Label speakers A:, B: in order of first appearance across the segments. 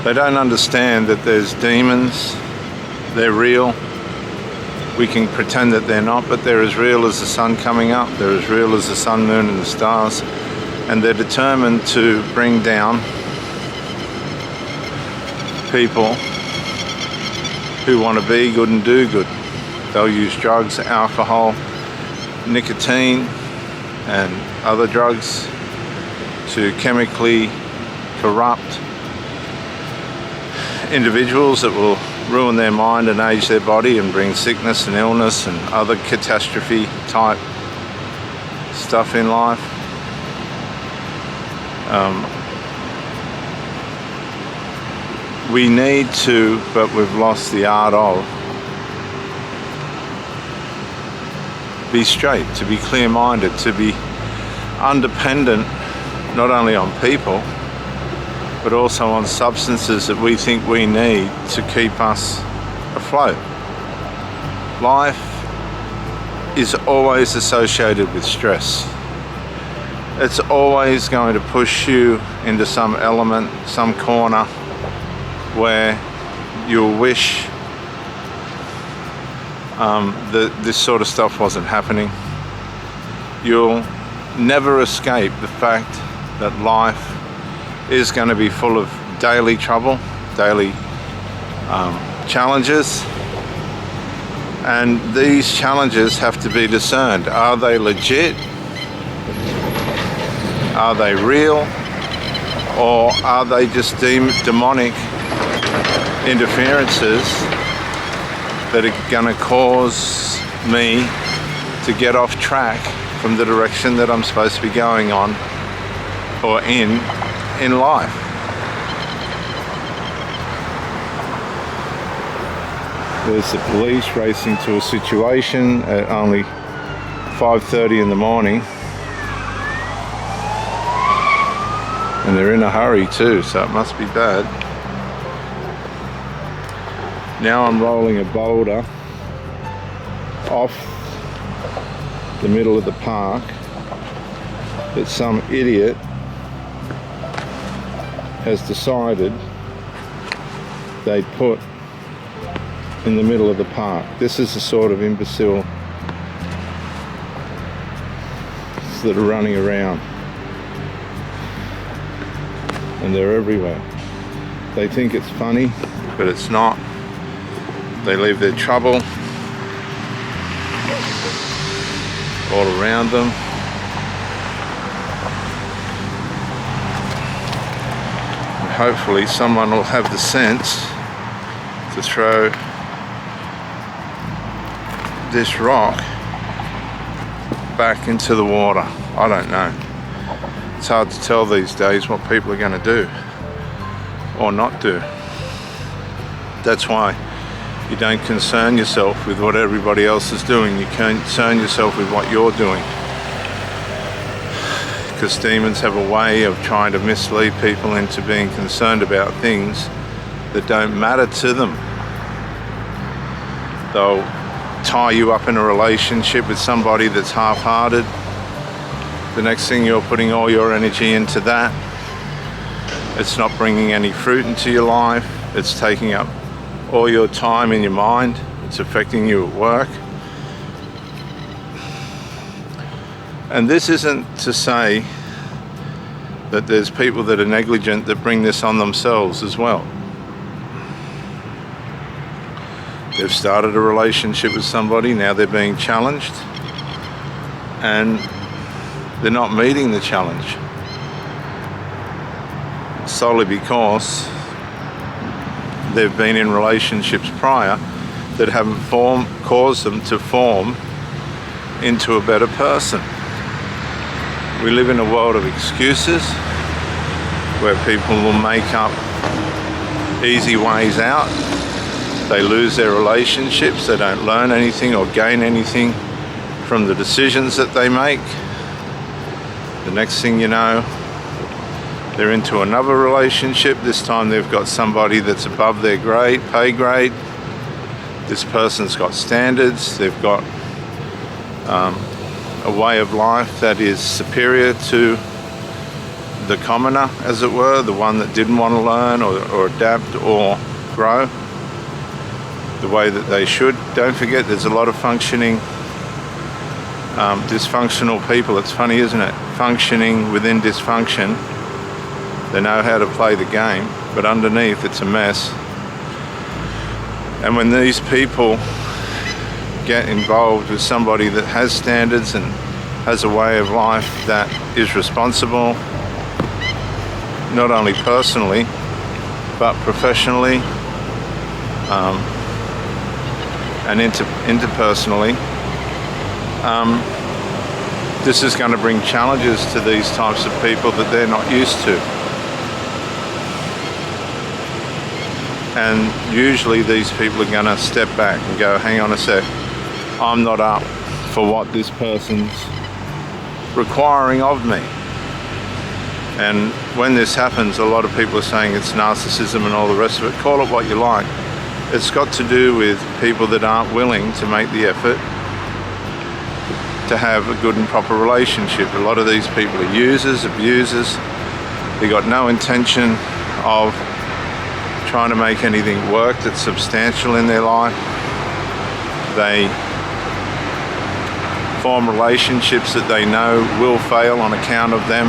A: They don't understand that there's demons. They're real. We can pretend that they're not, but they're as real as the sun coming up. They're as real as the sun, moon, and the stars. And they're determined to bring down people who want to be good and do good. They'll use drugs, alcohol, nicotine, and other drugs to chemically corrupt individuals that will ruin their mind and age their body and bring sickness and illness and other catastrophe type stuff in life. We need to, but we've lost the art of, be straight, to be clear-minded, to be undependent not only on people but also on substances that we think we need to keep us afloat. Life is always associated with stress. It's always going to push you into some element, some corner where you'll wish that this sort of stuff wasn't happening. You'll never escape the fact that life is going to be full of daily trouble, daily challenges, and these challenges have to be discerned. Are they legit? Are they real? Or are they just demonic interferences that are going to cause me to get off track from the direction that I'm supposed to be going on or in life? There's the police racing to a situation at only 5:30 in the morning, and they're in a hurry too, so it must be bad. Now I'm rolling a boulder off the middle of the park that some idiot has decided they'd put in the middle of the park. This is the sort of imbecile that are running around, and they're everywhere. They think it's funny, but it's not. They leave their trouble all around them. And hopefully someone will have the sense to throw this rock back into the water. I don't know. It's hard to tell these days what people are going to do or not do. That's why you don't concern yourself with what everybody else is doing. You concern yourself with what you're doing. Because demons have a way of trying to mislead people into being concerned about things that don't matter to them. They'll tie you up in a relationship with somebody that's half-hearted. The next thing, you're putting all your energy into that. It's not bringing any fruit into your life. It's taking up all your time in your mind. It's affecting you at work. And this isn't to say that there's people that are negligent that bring this on themselves as well. They've started a relationship with somebody, now they're being challenged, and they're not meeting the challenge solely because they've been in relationships prior that haven't caused them to form into a better person. We live in a world of excuses where people will make up easy ways out. They lose their relationships, they don't learn anything or gain anything from the decisions that they make. The next thing you know, they're into another relationship. This time they've got somebody that's above their pay grade. This person's got standards, they've got a way of life that is superior to the commoner, as it were, the one that didn't want to learn or adapt or grow the way that they should. Don't forget, there's a lot of functioning, dysfunctional people. It's funny, isn't it? Functioning within dysfunction. They know how to play the game, but underneath it's a mess. And when these people get involved with somebody that has standards and has a way of life that is responsible, not only personally but professionally and interpersonally, this is going to bring challenges to these types of people that they're not used to. And usually these people are going to step back and go, hang on a sec, I'm not up for what this person's requiring of me. And when this happens, a lot of people are saying it's narcissism and all the rest of it. Call it what you like. It's got to do with people that aren't willing to make the effort to have a good and proper relationship. A lot of these people are users, abusers. They've got no intention of trying to make anything work that's substantial in their life. They form relationships that they know will fail on account of them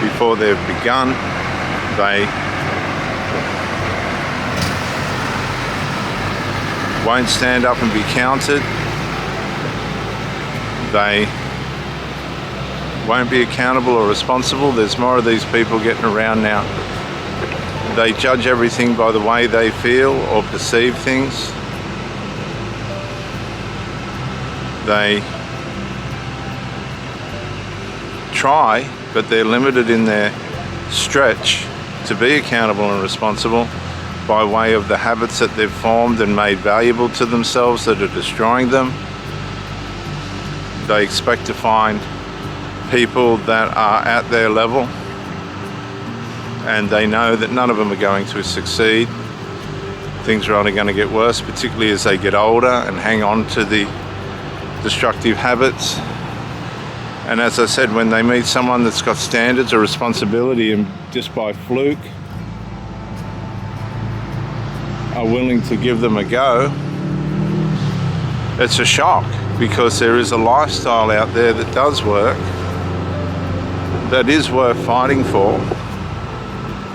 A: before they've begun. They won't stand up and be counted. They won't be accountable or responsible. There's more of these people getting around now. They judge everything by the way they feel or perceive things. They try, but they're limited in their stretch to be accountable and responsible by way of the habits that they've formed and made valuable to themselves that are destroying them. They expect to find people that are at their level, and they know that none of them are going to succeed. Things are only going to get worse, particularly as they get older and hang on to the destructive habits. And as I said, when they meet someone that's got standards or responsibility and just by fluke are willing to give them a go, it's a shock, because there is a lifestyle out there that does work, that is worth fighting for,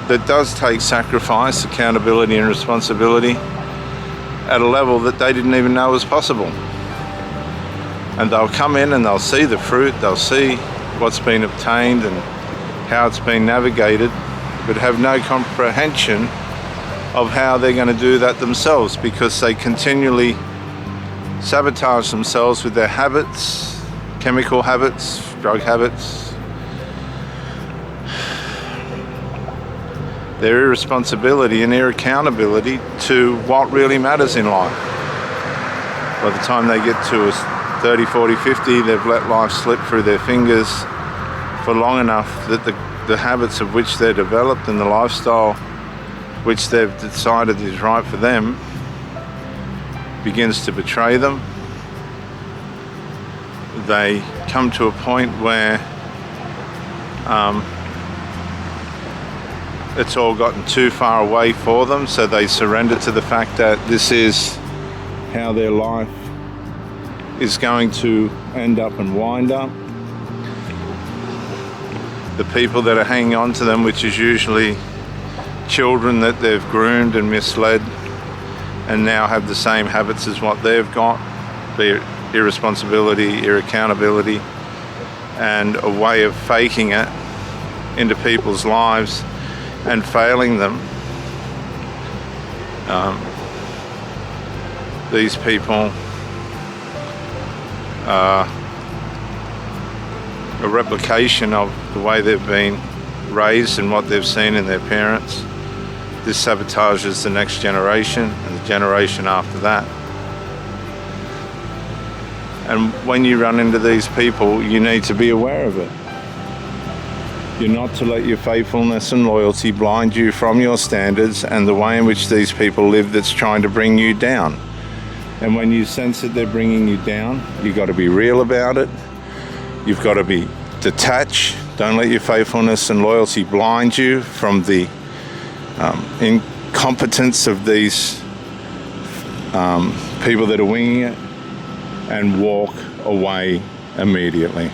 A: that does take sacrifice, accountability and responsibility at a level that they didn't even know was possible. And they'll come in and they'll see the fruit, they'll see what's been obtained and how it's been navigated, but have no comprehension of how they're going to do that themselves, because they continually sabotage themselves with their habits, chemical habits, drug habits, their irresponsibility and their accountability to what really matters in life. By the time they get to 30, 40, 50, they've let life slip through their fingers for long enough that the habits of which they're developed and the lifestyle which they've decided is right for them begins to betray them. They come to a point where it's all gotten too far away for them, so they surrender to the fact that this is how their life is going to end up and wind up. The people that are hanging on to them, which is usually children that they've groomed and misled and now have the same habits as what they've got, be it irresponsibility, accountability, and a way of faking it into people's lives and failing them. These people are a replication of the way they've been raised and what they've seen in their parents. This sabotages the next generation and the generation after that. And when you run into these people, you need to be aware of it. You're not to let your faithfulness and loyalty blind you from your standards and the way in which these people live that's trying to bring you down. And when you sense that they're bringing you down, you've got to be real about it. You've got to be detach. Don't let your faithfulness and loyalty blind you from the incompetence of these people that are winging it, and walk away immediately.